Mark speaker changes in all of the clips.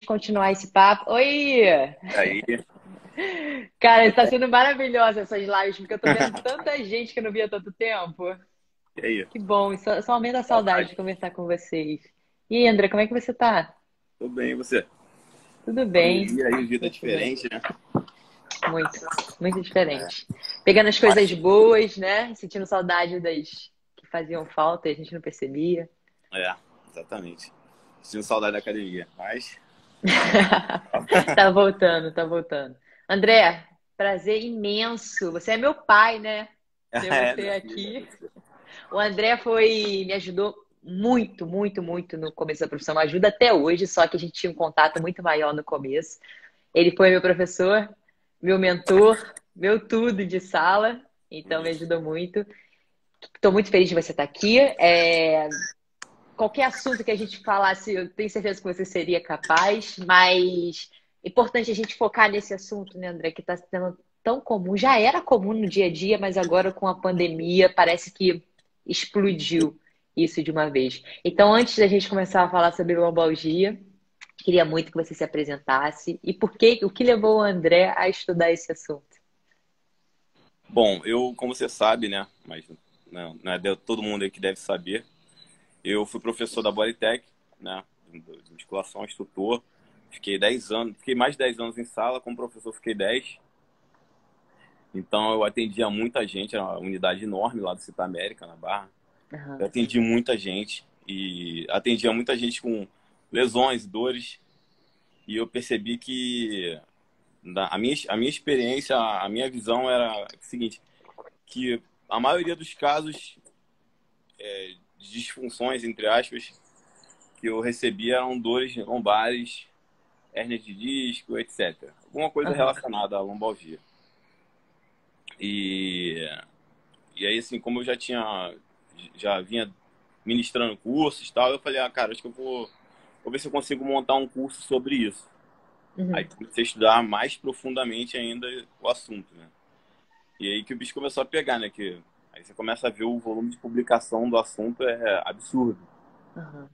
Speaker 1: continuar esse papo. Oi!
Speaker 2: Aí,
Speaker 1: Cara, está sendo maravilhosa essas lives, porque eu tô vendo tanta gente que eu não via há tanto tempo.
Speaker 2: e aí?
Speaker 1: Que bom, isso só aumenta a saudade de
Speaker 2: Saudade.
Speaker 1: conversar com vocês. E aí, André, como é que você tá?
Speaker 2: Tudo bem, e você?
Speaker 1: Tudo bem?
Speaker 2: Correria aí, vida
Speaker 1: Muito bem.
Speaker 2: diferente, né?
Speaker 1: Muito, muito diferente. Pegando as coisas
Speaker 2: Mas,
Speaker 1: boas, né? Sentindo saudade das que faziam falta e a gente não percebia.
Speaker 2: é, exatamente. Sinto saudade da academia, mas...
Speaker 1: Tá voltando, tá voltando. André, prazer imenso. Você é meu pai, né? Ter
Speaker 2: É,
Speaker 1: você
Speaker 2: minha filha.
Speaker 1: aqui. O André me ajudou muito, muito, muito no começo da profissão. Ajuda até hoje, só que a gente tinha um contato muito maior no começo. Ele foi meu professor, meu mentor, meu tudo de sala, então me ajudou muito. Estou muito feliz de você estar aqui. Qualquer assunto que a gente falasse, eu tenho certeza que você seria capaz, mas é importante a gente focar nesse assunto, né, André, que está sendo tão comum. Já era comum no dia a dia, mas agora com a pandemia parece que explodiu isso de uma vez. Então, antes da gente começar a falar sobre lombalgia, queria muito que você se apresentasse e o que levou o André a estudar esse assunto.
Speaker 2: Bom, eu, como você sabe, né? Mas não é todo mundo aí que deve saber. Eu fui professor da Bodytech, né? De musculação, instrutor. Fiquei 10 anos, fiquei mais de 10 anos em sala, como professor fiquei 10. Então eu atendia muita gente, era uma unidade enorme lá do Cita América, na Barra. Eu
Speaker 1: Aham.
Speaker 2: atendi muita gente e atendia muita gente com lesões, dores, e eu percebi que a minha experiência, a minha visão era o seguinte, que a maioria dos casos de disfunções, entre aspas, que eu recebia eram dores lombares, hérnia de disco, etc. Alguma coisa
Speaker 1: Aham.
Speaker 2: relacionada à lombalgia. E, e aí, assim, como eu já vinha ministrando cursos e tal, eu falei, cara, acho que vou ver se eu consigo montar um curso sobre isso. Aí
Speaker 1: Uhum.
Speaker 2: comecei a estudar mais profundamente ainda o assunto, né? E aí que o bicho começou a pegar, né? Que aí você começa a ver o volume de publicação do assunto é absurdo.
Speaker 1: Aham.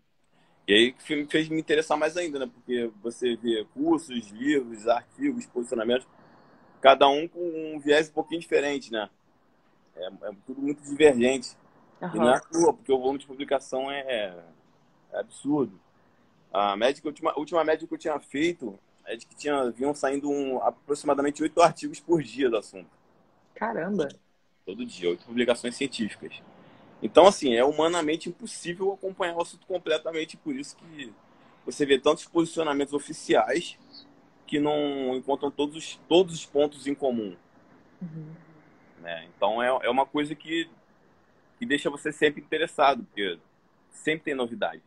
Speaker 2: E aí que fez me interessar mais ainda, né? Porque você vê cursos, livros, artigos, posicionamentos, cada um com um viés um pouquinho diferente, né? É tudo muito divergente. E não é
Speaker 1: Aham.
Speaker 2: à toa, porque o volume de publicação é absurdo. A última média que eu tinha feito é de que vinham saindo aproximadamente 8 artigos por dia do assunto.
Speaker 1: Caramba.
Speaker 2: Todo dia, 8 publicações científicas. Então, assim, é humanamente impossível acompanhar o assunto completamente, por isso que você vê tantos posicionamentos oficiais que não encontram todos os pontos em comum,
Speaker 1: Uhum.
Speaker 2: né? Então, é uma coisa que deixa você sempre interessado, porque sempre tem novidade.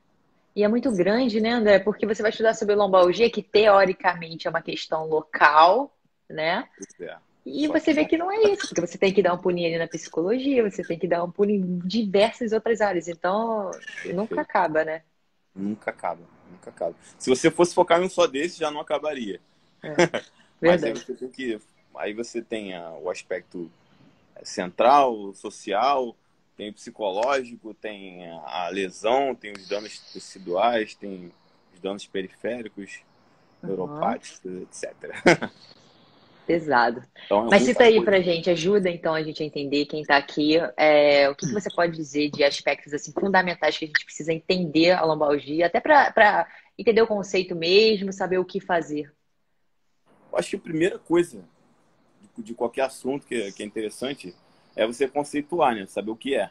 Speaker 1: E é muito grande, né, André? Porque você vai estudar sobre lombalgia, que teoricamente é uma questão local, né?
Speaker 2: Isso é.
Speaker 1: E
Speaker 2: Só
Speaker 1: você
Speaker 2: que
Speaker 1: vê
Speaker 2: não.
Speaker 1: que não é isso, porque você tem que dar um pulinho ali na psicologia, você tem que dar um pulinho em diversas outras áreas. Então, nunca
Speaker 2: Perfeito.
Speaker 1: acaba, né?
Speaker 2: Nunca acaba, nunca acaba. Se você fosse focar em um só desses, já não acabaria.
Speaker 1: É,
Speaker 2: Mas aí
Speaker 1: verdade.
Speaker 2: você tem que. Aí você tem o aspecto central, social, tem o psicológico, tem a lesão, tem os danos teciduais, tem os danos periféricos,
Speaker 1: Aham.
Speaker 2: neuropáticos, etc.
Speaker 1: Pesado.
Speaker 2: Então é
Speaker 1: Mas cita
Speaker 2: muita
Speaker 1: aí
Speaker 2: coisa.
Speaker 1: pra gente, ajuda então a gente a entender quem tá aqui, o que que você pode dizer de aspectos assim fundamentais que a gente precisa entender a lombalgia, até para entender o conceito mesmo, saber o que fazer.
Speaker 2: Eu acho que a primeira coisa de qualquer assunto que é interessante é você conceituar, né? Saber o que é.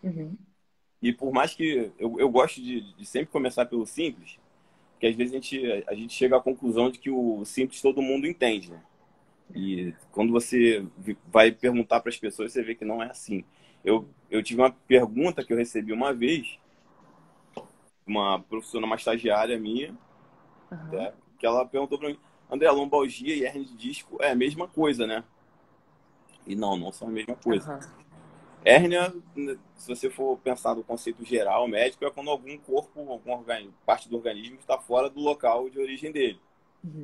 Speaker 1: Uhum.
Speaker 2: E por mais que eu gosto de sempre começar pelo simples, que às vezes a gente chega à conclusão de que o simples todo mundo entende, né? E quando você vai perguntar para as pessoas, você vê que não é assim. Eu tive uma pergunta que eu recebi uma vez, uma professora, uma estagiária minha,
Speaker 1: Aham.
Speaker 2: né, que ela perguntou para mim, André, lombalgia e hernia de disco é a mesma coisa, né? E não são a mesma coisa.
Speaker 1: Aham.
Speaker 2: Hérnia, se você for pensar no conceito geral médico, é quando algum corpo, parte do organismo está fora do local de origem dele.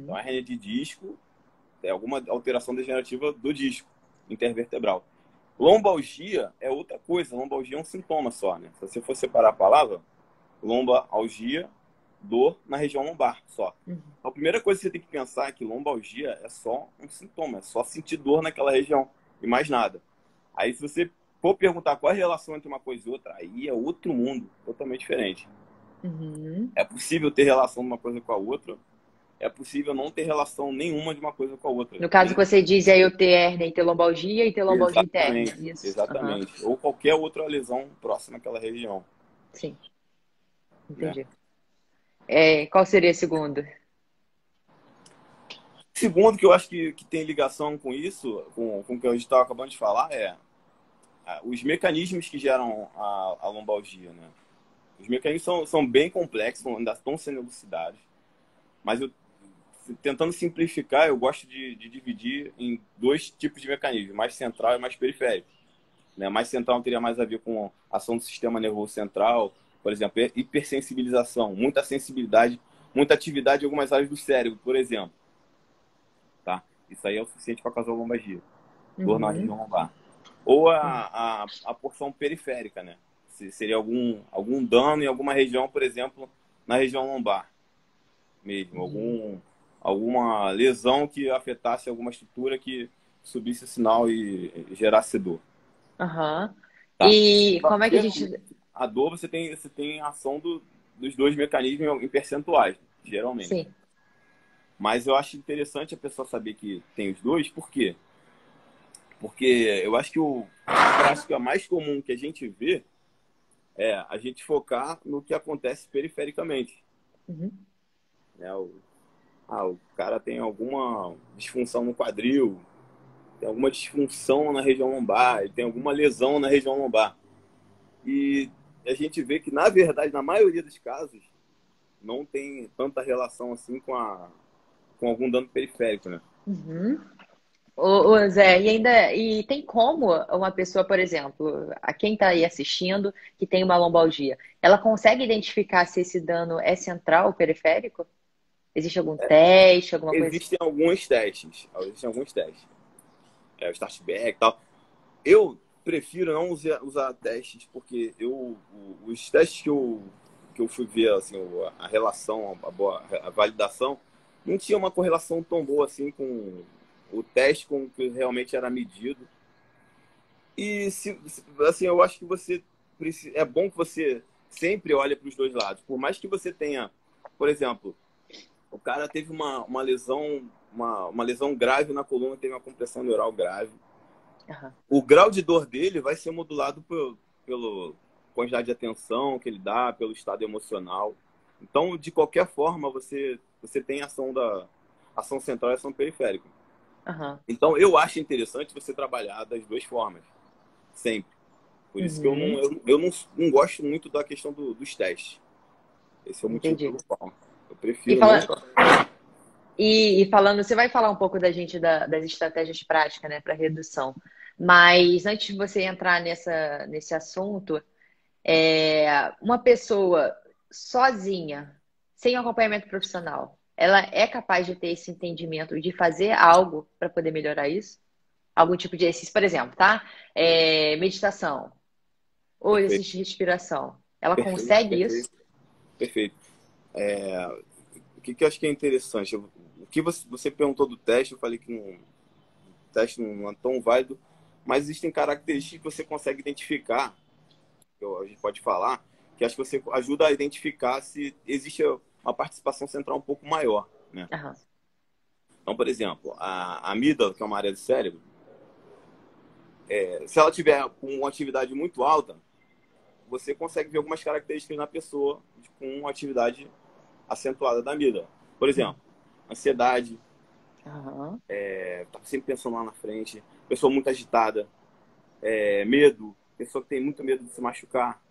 Speaker 2: Então,
Speaker 1: Uhum.
Speaker 2: a hernia de disco é alguma alteração degenerativa do disco intervertebral. Lombalgia é outra coisa. Lombalgia é um sintoma só, né? Se você for separar a palavra, lombalgia, dor na região lombar só.
Speaker 1: Uhum.
Speaker 2: Então, primeira coisa que você tem que pensar é que lombalgia é só um sintoma, é só sentir dor naquela região e mais nada. Aí, se você for perguntar qual é a relação entre uma coisa e outra, aí é outro mundo, totalmente diferente.
Speaker 1: Uhum.
Speaker 2: É possível ter relação de uma coisa com a outra, é possível não ter relação nenhuma de uma coisa com a outra.
Speaker 1: No caso que você diz é eu ter hérnia e ter lombalgia e ter hérnia,
Speaker 2: Exatamente,
Speaker 1: isso. Aham.
Speaker 2: exatamente. Ou qualquer outra lesão próxima àquela região,
Speaker 1: Sim,
Speaker 2: né?
Speaker 1: entendi. Qual seria a segunda?
Speaker 2: Segundo, que eu acho que tem ligação com isso, com o que a gente estava acabando de falar, os mecanismos que geram a lombalgia, né? Os mecanismos são bem complexos, ainda estão sendo elucidados, mas eu, tentando simplificar, eu gosto de dividir em dois tipos de mecanismos, mais central e mais periférico. Né? Mais central teria mais a ver com a ação do sistema nervoso central, por exemplo, hipersensibilização, muita sensibilidade, muita atividade em algumas áreas do cérebro, por exemplo. Tá? Isso aí é o suficiente para causar lombalgia, dor na
Speaker 1: Uhum.
Speaker 2: região lombar. Ou a porção periférica, né? Seria algum dano em alguma região, por exemplo, na região lombar mesmo,
Speaker 1: Uhum.
Speaker 2: alguma lesão que afetasse alguma estrutura que subisse o sinal e gerasse dor.
Speaker 1: Aham.
Speaker 2: Tá?
Speaker 1: E
Speaker 2: Só
Speaker 1: como é que a
Speaker 2: que
Speaker 1: gente.
Speaker 2: a dor você tem a ação dos dois mecanismos em percentuais, geralmente.
Speaker 1: Sim.
Speaker 2: Mas eu acho interessante a pessoa saber que tem os dois, por quê? Porque eu acho que a prática mais comum que a gente vê é a gente focar no que acontece perifericamente.
Speaker 1: Uhum.
Speaker 2: Né? O cara tem alguma disfunção no quadril, tem alguma disfunção na região lombar, ele tem alguma lesão na região lombar. E a gente vê que, na verdade, na maioria dos casos, não tem tanta relação assim com algum dano periférico, né?
Speaker 1: Uhum. Ô, Zé, e tem como uma pessoa, por exemplo, a quem está aí assistindo, que tem uma lombalgia, ela consegue identificar se esse dano é central ou periférico? Existe algum teste, alguma coisa assim?
Speaker 2: Existem alguns testes. Existem alguns testes. O Startback e tal. Eu prefiro não usar testes, porque os testes que eu fui ver, assim, a relação, a validação, não tinha uma correlação tão boa assim com o teste com o que realmente era medido. E assim, eu acho que é bom que você sempre olhe para os dois lados. Por mais que você tenha, por exemplo, o cara teve uma lesão, uma lesão grave na coluna, teve uma compressão neural grave.
Speaker 1: Aham.
Speaker 2: O grau de dor dele vai ser modulado pela quantidade de atenção que ele dá, pelo estado emocional. Então, de qualquer forma, você tem ação central e ação periférica.
Speaker 1: Aham.
Speaker 2: Então, eu acho interessante você trabalhar das duas formas, sempre. Por isso que
Speaker 1: Uhum.
Speaker 2: eu não gosto muito da questão dos testes. Esse é o motivo
Speaker 1: Entendi.
Speaker 2: pelo qual eu
Speaker 1: E,
Speaker 2: prefiro não.
Speaker 1: fala, e falando, você vai falar um pouco da gente das estratégias práticas, né, para redução. Mas antes de você entrar nesse assunto, uma pessoa sozinha, sem um acompanhamento profissional, ela é capaz de ter esse entendimento de fazer algo para poder melhorar isso? Algum tipo de exercício, por exemplo, tá? Meditação ou
Speaker 2: Perfeito,
Speaker 1: exercício de respiração. Ela
Speaker 2: perfeito,
Speaker 1: consegue isso?
Speaker 2: perfeito, perfeito. O que eu acho que é interessante? O que você perguntou do teste, eu falei que o teste não é tão válido, mas existem características que você consegue identificar, que a gente pode falar, que acho que você ajuda a identificar se existe uma participação central um pouco maior, né?
Speaker 1: Aham.
Speaker 2: Então, por exemplo, a amígdala, que é uma área do cérebro, se ela tiver com uma atividade muito alta, você consegue ver algumas características na pessoa com uma atividade acentuada da amígdala. Por exemplo, ansiedade,
Speaker 1: Aham.
Speaker 2: tá sempre pensando lá na frente, pessoa muito agitada, medo, pessoa que tem muito medo de se machucar,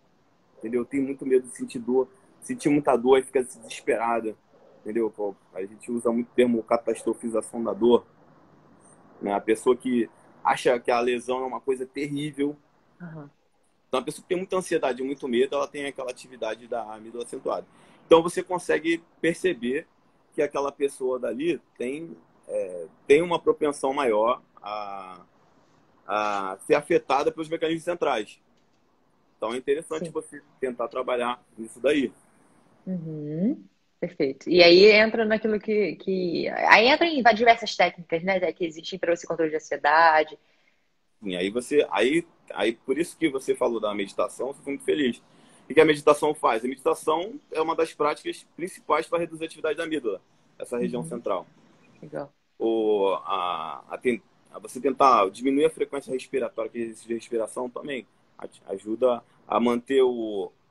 Speaker 2: entendeu? Tem muito medo de sentir muita dor e fica desesperada, entendeu? Pô, a gente usa muito o termo catastrofização da dor, né? A pessoa que acha que a lesão é uma coisa terrível.
Speaker 1: Aham.
Speaker 2: Então, a pessoa que tem muita ansiedade e muito medo, ela tem aquela atividade da amígdala acentuada. Então, você consegue perceber que aquela pessoa dali tem uma propensão maior a ser afetada pelos mecanismos centrais. Então, é interessante
Speaker 1: Sim.
Speaker 2: você tentar trabalhar nisso daí.
Speaker 1: Uhum. Perfeito. E aí entra naquilo que... Aí entra em diversas técnicas, né? Que existem para esse controle de ansiedade.
Speaker 2: E aí por isso que você falou da meditação, eu fico muito feliz. O que a meditação faz? A meditação é uma das práticas principais para reduzir a atividade da amígdala, essa região
Speaker 1: Uhum.
Speaker 2: central.
Speaker 1: Legal.
Speaker 2: Ou você tentar diminuir a frequência respiratória, que exercício de respiração também ajuda a manter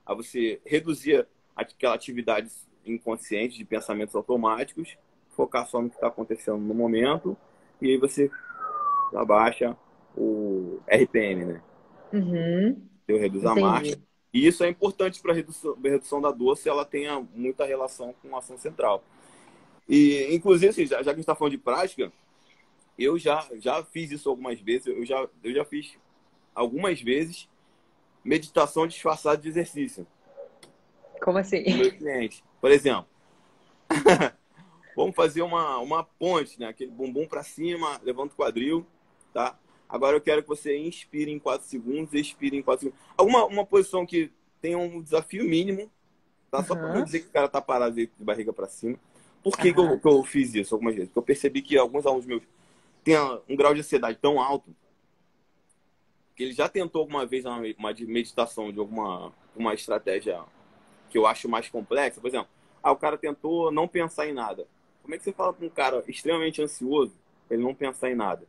Speaker 2: a você reduzir aquela atividade inconsciente de pensamentos automáticos, focar só no que está acontecendo no momento, e aí você abaixa o RPM, né?
Speaker 1: Uhum.
Speaker 2: Eu reduzo a marcha.
Speaker 1: Entendi.
Speaker 2: E isso é importante para a redução da dor se ela tenha muita relação com a ação central. E, inclusive, assim, já que a gente está falando de prática, eu já fiz isso algumas vezes. Eu já fiz algumas vezes meditação disfarçada de exercício
Speaker 1: Como assim?
Speaker 2: com meus clientes. Por exemplo, vamos fazer uma ponte, né? Aquele bumbum para cima, levanta o quadril, tá? Agora eu quero que você inspire em 4 segundos, expire em 4 segundos. Uma posição que tenha um desafio mínimo, tá? Só para não
Speaker 1: Aham.
Speaker 2: dizer que o cara tá parado de barriga para cima. Por que
Speaker 1: Aham.
Speaker 2: que eu fiz isso algumas vezes? Porque eu percebi que alguns alunos meus têm um grau de ansiedade tão alto que ele já tentou alguma vez uma meditação de uma estratégia que eu acho mais complexa. Por exemplo, o cara tentou não pensar em nada. Como é que você fala para um cara extremamente ansioso ele não pensar em nada?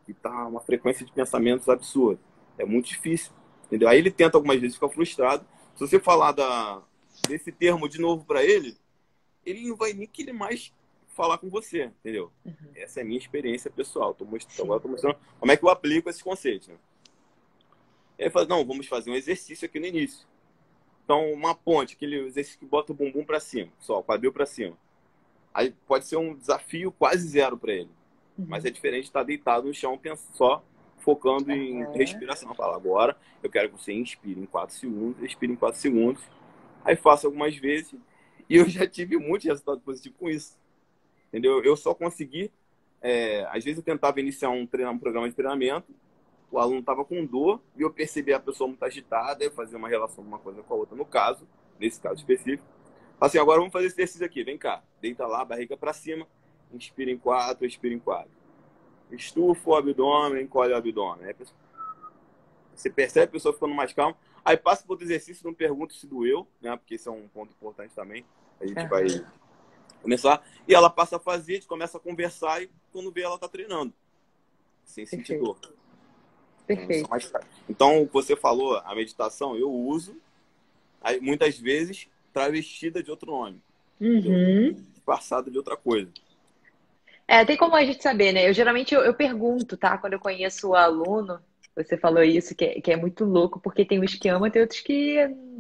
Speaker 2: Que tá uma frequência de pensamentos absurda. É muito difícil, entendeu? Aí ele tenta algumas vezes, fica frustrado. Se você falar desse termo de novo para ele não vai nem querer mais falar com você, entendeu?
Speaker 1: Uhum.
Speaker 2: Essa é a minha experiência pessoal. Agora
Speaker 1: Sim.
Speaker 2: estou mostrando como é que eu aplico esses conceitos, né? Aí ele fala, não, vamos fazer um exercício aqui no início. Então, uma ponte, aquele exercício que bota o bumbum para cima, só, o quadril para cima. Aí pode ser um desafio quase zero para ele. Mas é
Speaker 1: Uhum.
Speaker 2: diferente de estar deitado no chão, só focando em
Speaker 1: Aham.
Speaker 2: respiração. Fala, agora eu quero que você inspire em 4 segundos, expire em 4 segundos. Aí faço algumas vezes. E eu já tive muito resultado positivo com isso. Entendeu? Eu só consegui... às vezes eu tentava iniciar um programa de treinamento, o aluno estava com dor e eu percebi a pessoa muito agitada, eu fazia uma relação de uma coisa com a outra. Nesse caso específico, assim, agora vamos fazer esse exercício aqui, vem cá, deita lá, barriga para cima, inspira em 4, expira em 4. Estufa o abdômen, encolhe o abdômen. Aí você percebe a pessoa ficando mais calma, aí passa por outro exercício, não pergunta se doeu, né? Porque esse é um ponto importante também. A gente vai
Speaker 1: Aham.
Speaker 2: começar, e ela passa a fazer, a gente começa a conversar e quando vê ela tá treinando, sem sentir
Speaker 1: Perfeito.
Speaker 2: dor.
Speaker 1: Perfeito.
Speaker 2: Então, você falou, a meditação eu uso, aí, muitas vezes travestida de outro nome, entendeu?
Speaker 1: Uhum.
Speaker 2: Disfarçada de outra coisa.
Speaker 1: É, tem como a gente saber, né? Eu geralmente eu pergunto, tá? Quando eu conheço o aluno, você falou isso, que é muito louco, porque tem uns que amam, tem outros que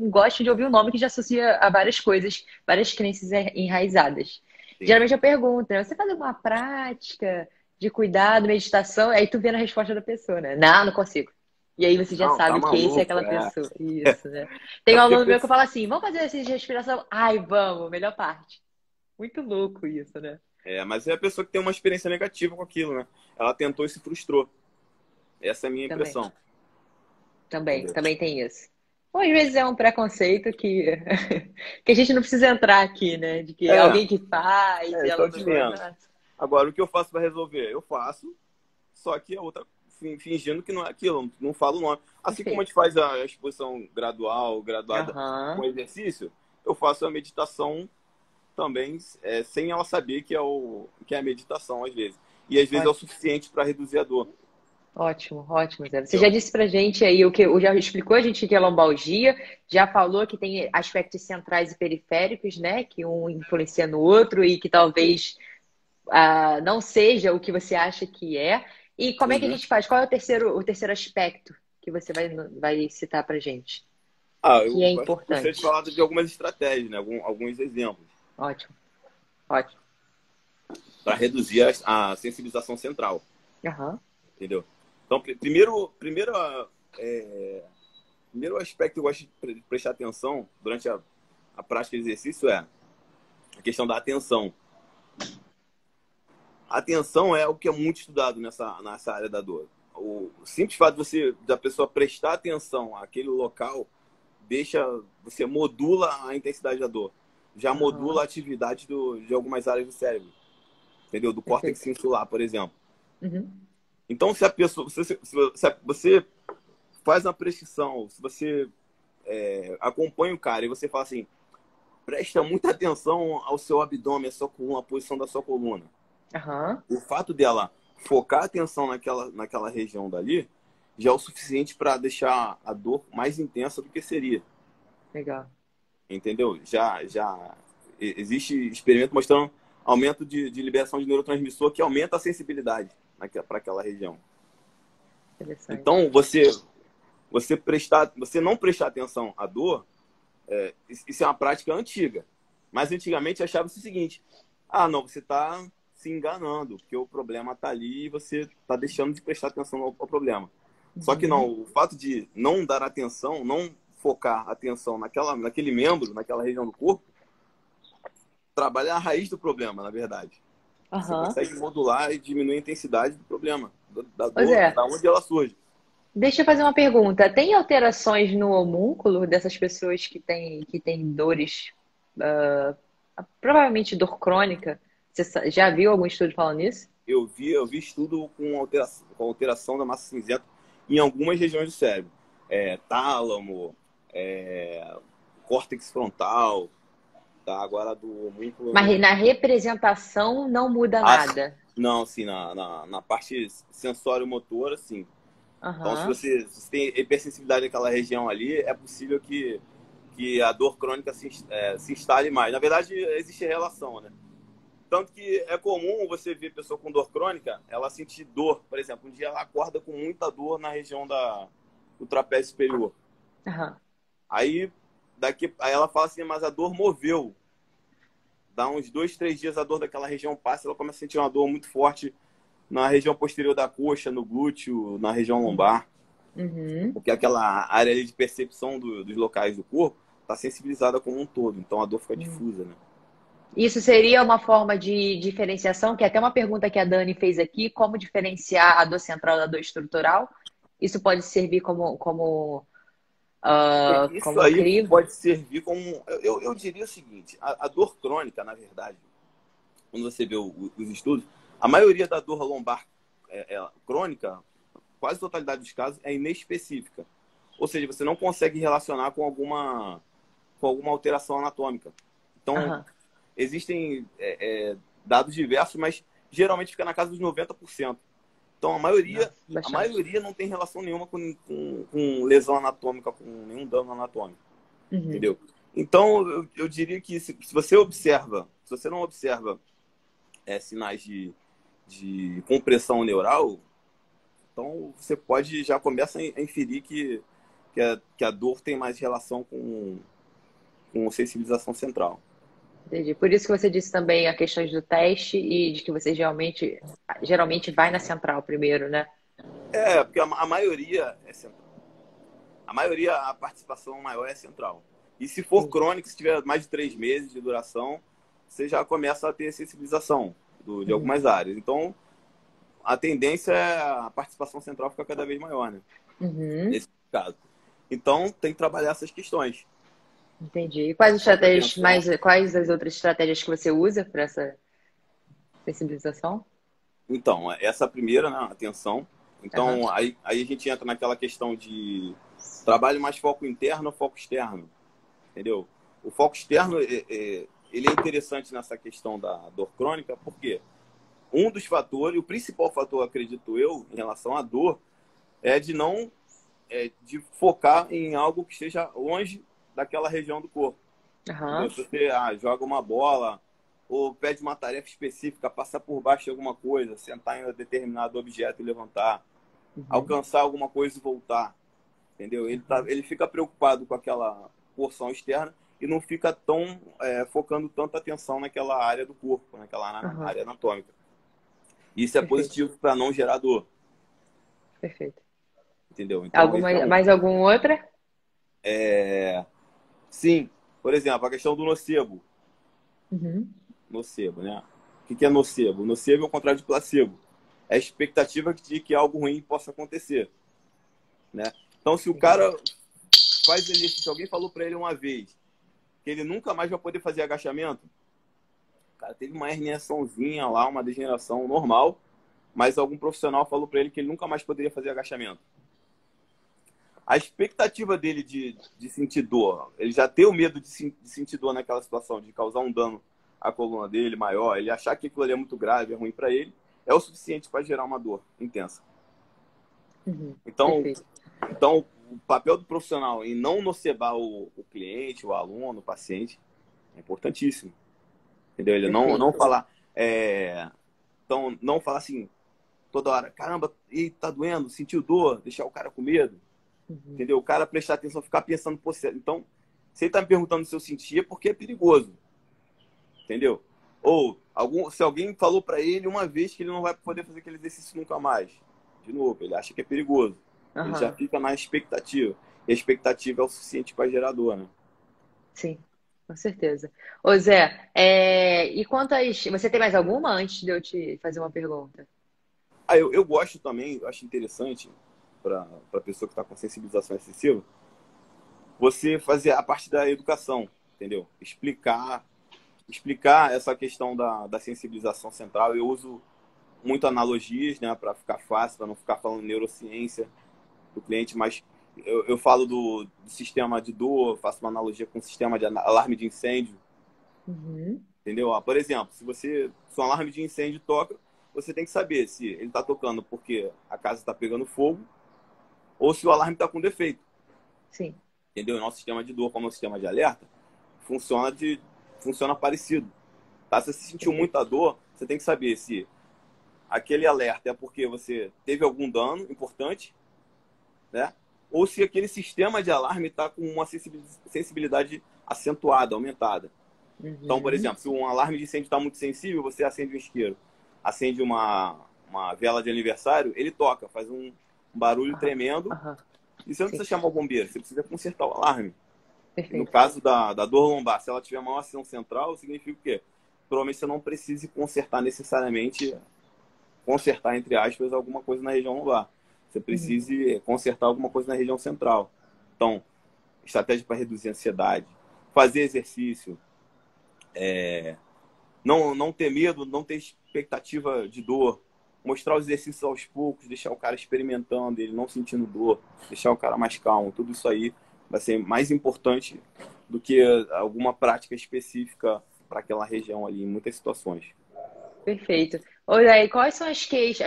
Speaker 1: gostam de ouvir um nome que já associa a várias coisas, várias crenças enraizadas.
Speaker 2: Sim.
Speaker 1: Geralmente eu pergunto, né? Você faz alguma prática de cuidado, meditação? Aí tu vê na resposta da pessoa, né? Não, não consigo. E aí você já
Speaker 2: Não, tá
Speaker 1: sabe que esse é
Speaker 2: maluco,
Speaker 1: aquela
Speaker 2: é.
Speaker 1: pessoa. Isso, né? Tem
Speaker 2: É
Speaker 1: um
Speaker 2: porque
Speaker 1: aluno meu que fala assim, vamos fazer exercício de respiração? Ai, vamos, melhor parte. Muito louco isso, né?
Speaker 2: mas é a pessoa que tem uma experiência negativa com aquilo, né? Ela tentou e se frustrou. Essa é a minha
Speaker 1: Também.
Speaker 2: impressão.
Speaker 1: Também,
Speaker 2: Entendeu?
Speaker 1: também tem isso. Ou às vezes é um preconceito que, que a gente não precisa entrar aqui, né? De que
Speaker 2: É,
Speaker 1: alguém que faz e
Speaker 2: isso é
Speaker 1: ela
Speaker 2: o
Speaker 1: não
Speaker 2: de
Speaker 1: gosta.
Speaker 2: menos.
Speaker 1: Nossa,
Speaker 2: Agora, o que eu faço para resolver? Eu faço, só que a outra fingindo que não é aquilo, não falo o nome. Assim como a
Speaker 1: perfeito.
Speaker 2: gente faz a exposição gradual, graduada com
Speaker 1: Aham.
Speaker 2: exercício, eu faço a meditação também, sem ela saber que é a meditação, às vezes. E às vezes é o
Speaker 1: Ótimo,
Speaker 2: suficiente para reduzir a dor.
Speaker 1: ótimo, ótimo, Zé. Você já
Speaker 2: Entendeu?
Speaker 1: disse pra gente aí o que, já explicou a gente o que é lombalgia, já falou que tem aspectos centrais e periféricos, né? Que um influencia no outro e que talvez não seja o que você acha que é. E como é que a
Speaker 2: Uhum.
Speaker 1: gente faz? Qual é o terceiro aspecto que você vai citar pra gente? Que
Speaker 2: Eu
Speaker 1: é
Speaker 2: gostaria de
Speaker 1: importante.
Speaker 2: falar de algumas estratégias, né? Alguns exemplos,
Speaker 1: Ótimo, ótimo.
Speaker 2: para reduzir a sensibilização central.
Speaker 1: Aham,
Speaker 2: Entendeu? Então, primeiro aspecto que eu gosto de prestar atenção durante a prática de exercício é a questão da atenção. A atenção é o que é muito estudado nessa área da dor. O simples fato da pessoa prestar atenção àquele local, você modula a intensidade da dor. já
Speaker 1: Aham.
Speaker 2: modula a atividade de algumas áreas do cérebro, entendeu? Do córtex
Speaker 1: Perfeito.
Speaker 2: insular, por exemplo.
Speaker 1: Uhum.
Speaker 2: Então, se a pessoa, se você faz uma prescrição, se você acompanha o cara e você fala assim, presta muita atenção ao seu abdômen, à sua coluna, a posição da sua coluna.
Speaker 1: Aham.
Speaker 2: O fato dela focar a atenção naquela região dali já é o suficiente para deixar a dor mais intensa do que seria.
Speaker 1: Legal.
Speaker 2: Entendeu? Já existe experimento mostrando aumento de liberação de neurotransmissor que aumenta a sensibilidade para aquela região.
Speaker 1: Interessante.
Speaker 2: Então, você não prestar atenção à dor, isso é uma prática antiga. Mas antigamente achava-se o seguinte: ah, não, você está se enganando, porque o problema está ali e você está deixando de prestar atenção ao problema. Só que
Speaker 1: Uhum.
Speaker 2: não, o fato de não dar atenção, não focar atenção naquele membro, naquela região do corpo, trabalha a raiz do problema, na verdade. Você
Speaker 1: Aham.
Speaker 2: consegue modular e diminuir a intensidade do problema, da
Speaker 1: Pois
Speaker 2: dor,
Speaker 1: é.
Speaker 2: da onde ela surge.
Speaker 1: Deixa eu fazer uma pergunta. Tem alterações no homúnculo dessas pessoas que têm dores, ah, provavelmente dor crônica? Você já viu algum estudo falando nisso?
Speaker 2: Eu vi estudo com alteração da massa cinzenta em algumas regiões do cérebro. Tálamo, é, córtex frontal, tá? Agora do homúnculo
Speaker 1: Mas
Speaker 2: no...
Speaker 1: na representação não muda
Speaker 2: Ah,
Speaker 1: nada.
Speaker 2: não, assim, na parte sensório-motora, sim. Então, se
Speaker 1: Aham.
Speaker 2: você tem hipersensibilidade naquela região ali, é possível que a dor crônica se instale mais. Na verdade, existe relação, né? Tanto que é comum você ver pessoa com dor crônica, ela sentir dor, por exemplo, um dia ela acorda com muita dor na região do trapézio superior.
Speaker 1: Aham.
Speaker 2: Aí, aí ela fala assim, mas a dor moveu. Dá uns 2, 3 dias a dor daquela região passa, ela começa a sentir uma dor muito forte na região posterior da coxa, no glúteo, na região lombar.
Speaker 1: Uhum.
Speaker 2: Porque aquela área ali de percepção dos locais do corpo está sensibilizada como um todo. Então a dor fica
Speaker 1: Uhum.
Speaker 2: difusa, né?
Speaker 1: Isso seria uma forma de diferenciação, que é até uma pergunta que a Dani fez aqui, como diferenciar a dor central da dor estrutural? Isso pode servir
Speaker 2: Isso
Speaker 1: como
Speaker 2: aí
Speaker 1: crivo?
Speaker 2: pode servir como. Eu diria o seguinte: a dor crônica, na verdade, quando você vê os estudos, a maioria da dor lombar crônica, quase a totalidade dos casos, é inespecífica. Ou seja, você não consegue relacionar com alguma alteração anatômica. Então,
Speaker 1: Aham.
Speaker 2: existem dados diversos, mas geralmente fica na casa dos 90%. Então, a maioria,
Speaker 1: Nossa,
Speaker 2: a
Speaker 1: bastante.
Speaker 2: maioria não tem relação nenhuma com lesão anatômica, com nenhum dano anatômico,
Speaker 1: Uhum.
Speaker 2: entendeu? Então, eu diria que se você observa, se você não observa sinais de compressão neural, então você pode já começa a inferir que a dor tem mais relação com sensibilização central.
Speaker 1: Entendi. Por isso que você disse também a questão do teste e de que você geralmente vai na central primeiro, né?
Speaker 2: Porque a maioria é central. A maioria, a participação maior é central. E se for
Speaker 1: Entendi.
Speaker 2: crônico, se tiver mais de 3 meses de duração, você já começa a ter sensibilização de
Speaker 1: Uhum.
Speaker 2: algumas áreas. Então, a tendência é a participação central ficar cada vez maior, né?
Speaker 1: Uhum.
Speaker 2: Nesse caso. Então, tem que trabalhar essas questões.
Speaker 1: Entendi. E quais
Speaker 2: Falta de
Speaker 1: estratégias
Speaker 2: atenção.
Speaker 1: quais as outras estratégias que você usa para essa sensibilização?
Speaker 2: Então, essa primeira, né, atenção.
Speaker 1: Aham.
Speaker 2: Então, aí a gente entra naquela questão de trabalho mais foco interno ou foco externo, entendeu? O foco externo, ele é interessante nessa questão da dor crônica, porque um dos fatores, o principal fator, acredito eu, em relação à dor, é de não de focar em algo que esteja longe daquela região do corpo. Entendeu?
Speaker 1: Aham.
Speaker 2: Se você joga uma bola ou pede uma tarefa específica, passar por baixo de alguma coisa, sentar em um determinado objeto e levantar,
Speaker 1: Uhum.
Speaker 2: alcançar alguma coisa e voltar, entendeu?
Speaker 1: Uhum.
Speaker 2: Ele fica preocupado com aquela porção externa e não fica tão focando tanta atenção naquela área do corpo, naquela
Speaker 1: Aham.
Speaker 2: área anatômica. Isso é
Speaker 1: Perfeito.
Speaker 2: positivo para não gerar dor,
Speaker 1: Perfeito.
Speaker 2: entendeu? Então, esse é
Speaker 1: Alguma,
Speaker 2: um.
Speaker 1: mais alguma outra?
Speaker 2: Sim, por exemplo, a questão do nocebo.
Speaker 1: Uhum.
Speaker 2: Nocebo, né? O que é nocebo? Nocebo é o contrário de placebo. É a expectativa de que algo ruim possa acontecer, né? Então, se o
Speaker 1: Entendi.
Speaker 2: cara faz exercício, alguém falou para ele uma vez, que ele nunca mais vai poder fazer agachamento. O cara teve uma herniaçãozinha lá, uma degeneração normal, mas algum profissional falou para ele que ele nunca mais poderia fazer agachamento. A expectativa dele de sentir dor, ele já ter o medo de sentir dor naquela situação, de causar um dano à coluna dele maior, ele achar que aquilo ali é muito grave, é ruim para ele, é o suficiente para gerar uma dor intensa. Então, o papel do profissional em não nocebar o cliente, o aluno, o paciente, é importantíssimo. Entendeu? Ele não falar... Então, não falar assim, toda hora, caramba, tá doendo, sentiu dor, deixar o cara com medo. Entendeu? O cara prestar atenção, ficar pensando, pô, então, se ele tá me perguntando se eu senti, é porque é perigoso. Entendeu? Ou se alguém falou para ele uma vez que ele não vai poder fazer aquele exercício nunca mais. De novo, ele acha que é perigoso. Ele já fica na expectativa. E a expectativa é o suficiente para gerar dor, né?
Speaker 1: Sim, com certeza. Ô Zé, e quantas... Você tem mais alguma antes de eu te fazer uma pergunta?
Speaker 2: Eu gosto também, eu acho interessante para a pessoa que está com sensibilização excessiva, você fazer a parte da educação, entendeu? Explicar essa questão da sensibilização central. Eu uso muito analogias, né, para ficar fácil, para não ficar falando neurociência do cliente, mas eu falo do sistema de dor, faço uma analogia com o sistema de alarme de incêndio. Entendeu? Por exemplo, se um alarme de incêndio toca, você tem que saber se ele está tocando porque a casa está pegando fogo ou se o alarme está com defeito.
Speaker 1: Sim.
Speaker 2: Entendeu? O nosso sistema de dor, como é o sistema de alerta, funciona parecido. Tá? Se você sentiu muita dor, você tem que saber se aquele alerta é porque você teve algum dano importante, né? Ou se aquele sistema de alarme está com uma sensibilidade acentuada, aumentada. Então, por exemplo, se um alarme de incêndio está muito sensível, você acende um isqueiro, acende uma vela de aniversário, ele toca, faz um barulho tremendo. E você não precisa chamar o bombeiro, você precisa consertar o alarme. No caso da dor lombar, se ela tiver maior ação central, significa o quê? Provavelmente você não precise necessariamente consertar, entre aspas, alguma coisa na região lombar. Você precise consertar alguma coisa na região central. Então, estratégia para reduzir a ansiedade, fazer exercício, não ter medo, não ter expectativa de dor, mostrar os exercícios aos poucos, deixar o cara experimentando, ele não sentindo dor, deixar o cara mais calmo. Tudo isso aí vai ser mais importante do que alguma prática específica para aquela região ali, em muitas situações.
Speaker 1: Perfeito. Olha aí, quais são as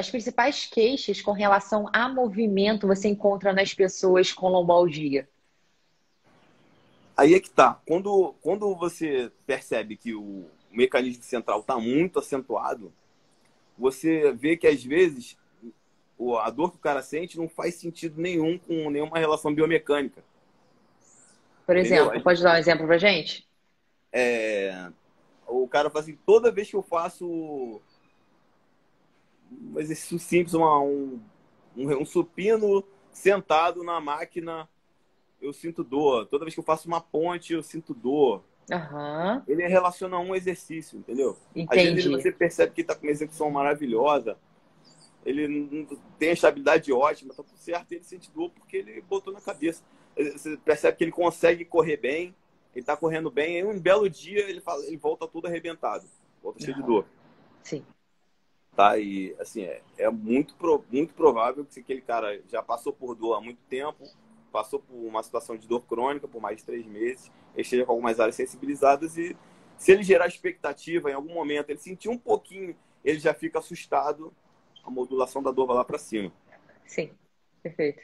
Speaker 1: principais queixas com relação a movimento você encontra nas pessoas com lombalgia?
Speaker 2: Aí é que tá. Quando você percebe que o mecanismo central está muito acentuado, você vê que às vezes a dor que o cara sente não faz sentido nenhum com nenhuma relação biomecânica.
Speaker 1: Por exemplo,
Speaker 2: entendeu?
Speaker 1: pode dar um exemplo pra gente?
Speaker 2: O cara fala assim, toda vez que eu faço um exercício simples, um supino sentado na máquina, eu sinto dor. Toda vez que eu faço uma ponte, eu sinto dor. Ele relaciona a um exercício, entendeu?
Speaker 1: Entendi.
Speaker 2: Às vezes você percebe que está com uma execução maravilhosa, ele tem a estabilidade ótima, está tudo certo, e ele sente dor porque ele botou na cabeça. Você percebe que ele consegue correr bem, ele está correndo bem, e um belo dia ele volta todo arrebentado, volta cheio de dor.
Speaker 1: Sim.
Speaker 2: Tá? E assim, é muito provável que aquele cara já passou por dor há muito tempo, passou por uma situação de dor crônica por mais de 3 meses, ele esteja com algumas áreas sensibilizadas e se ele gerar expectativa em algum momento, ele sentir um pouquinho, ele já fica assustado, a modulação da dor vai lá para cima.
Speaker 1: Sim, perfeito.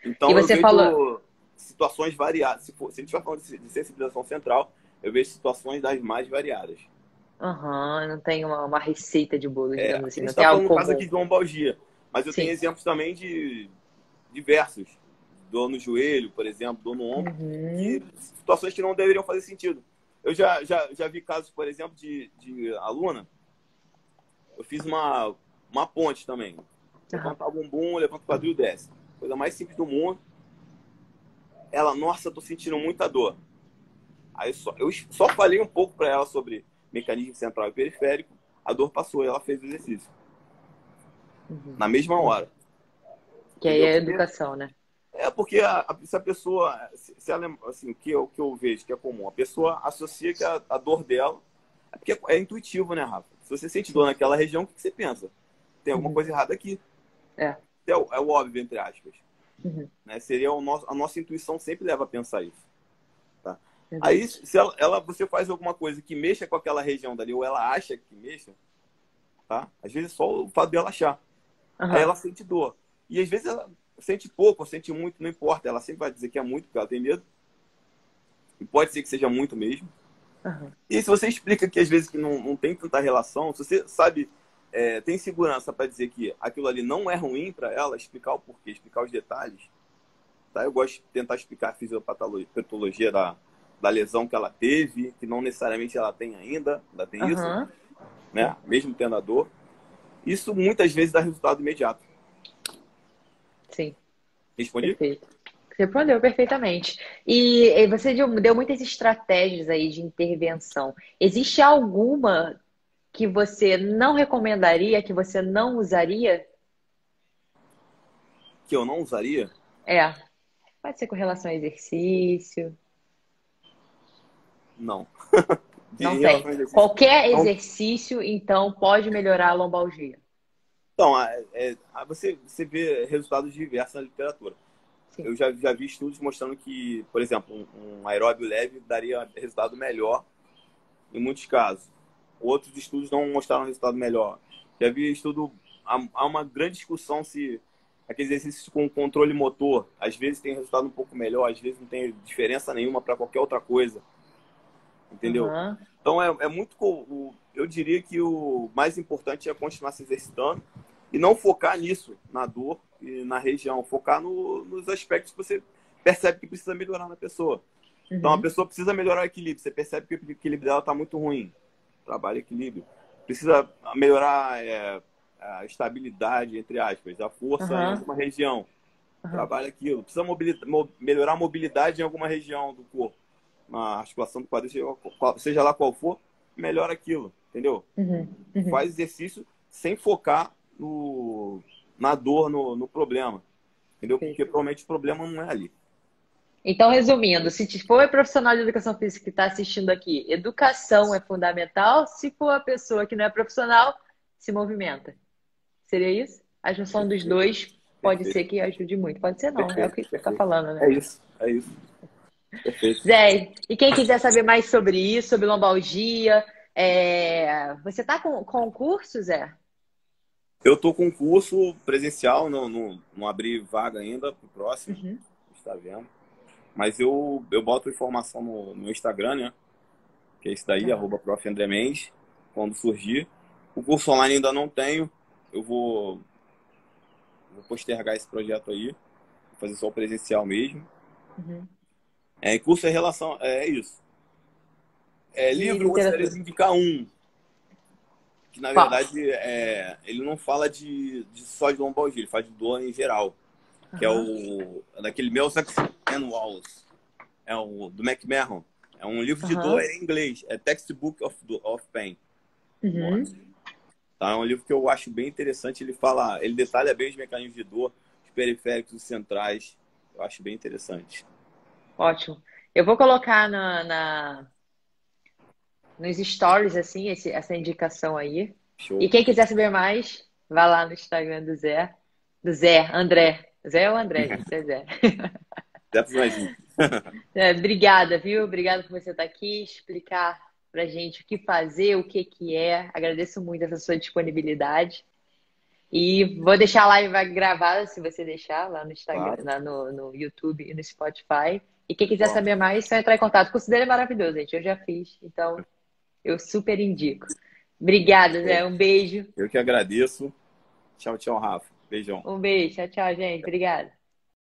Speaker 2: Então,
Speaker 1: e você falou
Speaker 2: situações variadas. Se a gente estiver falando de sensibilização central, eu vejo situações das mais variadas.
Speaker 1: Não tem uma receita de bolo, digamos assim.
Speaker 2: A gente
Speaker 1: Não
Speaker 2: está
Speaker 1: tem algo
Speaker 2: falando no
Speaker 1: comum.
Speaker 2: caso aqui de lombalgia, mas eu tenho exemplos também de diversos. Dor no joelho, por exemplo, dor no ombro, e situações que não deveriam fazer sentido. Eu já vi casos, por exemplo, de aluna, eu fiz uma ponte também. Levanta o bumbum, levanta o quadril e desce. Coisa mais simples do mundo. Ela, nossa, tô sentindo muita dor. Aí eu só falei um pouco para ela sobre mecanismo central e periférico, a dor passou e ela fez o exercício. Na mesma hora.
Speaker 1: Que aí é educação, né?
Speaker 2: É porque se a pessoa, se ela, assim, o que eu vejo que é comum, a pessoa associa que a dor dela, é porque é intuitivo, né, Rafa? Se você sente dor naquela região, o que você pensa? Tem alguma
Speaker 1: Uhum.
Speaker 2: coisa errada aqui.
Speaker 1: É.
Speaker 2: É o óbvio, entre aspas.
Speaker 1: Uhum.
Speaker 2: Né? Seria a nossa intuição sempre leva a pensar isso. Tá? Aí,
Speaker 1: Verdade.
Speaker 2: se você faz alguma coisa que mexa com aquela região dali, ou ela acha que mexa, tá? Às vezes só o fato dela achar. Aí
Speaker 1: Aham.
Speaker 2: ela sente dor. E às vezes ela sente pouco, ou sente muito, não importa. Ela sempre vai dizer que é muito, porque ela tem medo. E pode ser que seja muito mesmo.
Speaker 1: Aham.
Speaker 2: E se você explica que às vezes que não tem tanta relação, se você sabe, tem segurança para dizer que aquilo ali não é ruim para ela, explicar o porquê, explicar os detalhes. Tá? Eu gosto de tentar explicar a fisiopatologia da lesão que ela teve, que não necessariamente ela tem ainda tem isso,
Speaker 1: Aham.
Speaker 2: né? Mesmo tendo a dor. Isso muitas vezes dá resultado imediato.
Speaker 1: Sim,
Speaker 2: Respondi?
Speaker 1: perfeito. Você respondeu perfeitamente. E você deu muitas estratégias aí de intervenção. Existe alguma que você não recomendaria, que você não usaria?
Speaker 2: Que eu não usaria?
Speaker 1: É, pode ser com relação ao exercício.
Speaker 2: Não.
Speaker 1: Não
Speaker 2: Em
Speaker 1: tem.
Speaker 2: relação ao exercício,
Speaker 1: Qualquer
Speaker 2: não.
Speaker 1: exercício, então, pode melhorar a lombalgia.
Speaker 2: Então, você vê resultados diversos na literatura.
Speaker 1: Sim.
Speaker 2: Eu já vi estudos mostrando que, por exemplo, um aeróbio leve daria resultado melhor em muitos casos. Outros estudos não mostraram resultado melhor. Já vi estudo, há uma grande discussão se aqueles exercícios com controle motor, às vezes tem resultado um pouco melhor, às vezes não tem diferença nenhuma para qualquer outra coisa, entendeu?
Speaker 1: Aham.
Speaker 2: Então é muito, eu diria que o mais importante é continuar se exercitando e não focar nisso, na dor e na região, focar nos aspectos que você percebe que precisa melhorar na pessoa. Então a
Speaker 1: Uhum.
Speaker 2: pessoa precisa melhorar o equilíbrio, você percebe que o equilíbrio dela está muito ruim, trabalha equilíbrio. Precisa melhorar a estabilidade, entre aspas, a força em
Speaker 1: Aham.
Speaker 2: alguma região,
Speaker 1: Aham.
Speaker 2: trabalha aquilo. Precisa melhorar a mobilidade em alguma região do corpo, na articulação do quadril, seja lá qual for, melhora aquilo, entendeu?
Speaker 1: Uhum. Uhum.
Speaker 2: Faz exercício sem focar na dor, no problema, entendeu?
Speaker 1: Perfeito.
Speaker 2: Porque provavelmente o problema não é ali.
Speaker 1: Então, resumindo, se for profissional de educação física que está assistindo aqui, educação é fundamental. Se for a pessoa que não é profissional, se movimenta. Seria isso? A junção dos
Speaker 2: Perfeito,
Speaker 1: dois pode
Speaker 2: perfeito,
Speaker 1: ser que ajude muito. Pode ser não, é o
Speaker 2: perfeito,
Speaker 1: que você está
Speaker 2: perfeito.
Speaker 1: falando, né?
Speaker 2: É isso, é isso. Perfeito.
Speaker 1: Zé, e quem quiser saber mais sobre isso, sobre lombalgia, você está com curso, Zé?
Speaker 2: Eu estou com curso presencial, não abri vaga ainda para o próximo,
Speaker 1: Uhum.
Speaker 2: está vendo? Mas eu boto informação no meu Instagram, né? Que é isso daí,
Speaker 1: Aham.
Speaker 2: @prof. André Mendes, quando surgir. O curso online ainda não tenho, eu vou postergar esse projeto aí, vou fazer só o presencial mesmo.
Speaker 1: Uhum.
Speaker 2: E curso é relação, é isso.
Speaker 1: E
Speaker 2: Livro, eu gostaria
Speaker 1: literatura?
Speaker 2: de indicar um, que na
Speaker 1: Qual?
Speaker 2: verdade ele não fala só de lombalgia, ele fala de dor em geral, que é
Speaker 1: Aham.
Speaker 2: daquele Melsax and Walls, é o do McMahon. É um livro de dor
Speaker 1: Aham.
Speaker 2: em inglês, é Textbook of Pain.
Speaker 1: Uhum.
Speaker 2: Tá? É um livro que eu acho bem interessante, ele detalha bem os mecanismos de dor, os periféricos, os centrais, eu acho bem interessante.
Speaker 1: Ótimo. Eu vou colocar nos stories, assim, essa indicação aí. E
Speaker 2: Show.
Speaker 1: quem quiser saber mais, vai lá no Instagram do Zé. Do Zé, André. Zé é o André, gente, é Zé.
Speaker 2: Até pro mais.
Speaker 1: Obrigada, viu? Obrigada por você estar aqui, explicar pra gente o que fazer, o que que é. Agradeço muito essa sua disponibilidade. E vou deixar a live gravada, se você deixar, lá no Instagram,
Speaker 2: Claro.
Speaker 1: lá no YouTube e no Spotify. E quem quiser
Speaker 2: Bom,
Speaker 1: saber mais, é só entrar em contato. O curso dele é maravilhoso, gente. Eu já fiz, então eu super indico. Obrigada,
Speaker 2: show.
Speaker 1: Zé. Um beijo.
Speaker 2: Eu que agradeço. Tchau, tchau, Rafa. Beijão.
Speaker 1: Um beijo. Tchau, tchau, gente. Obrigada.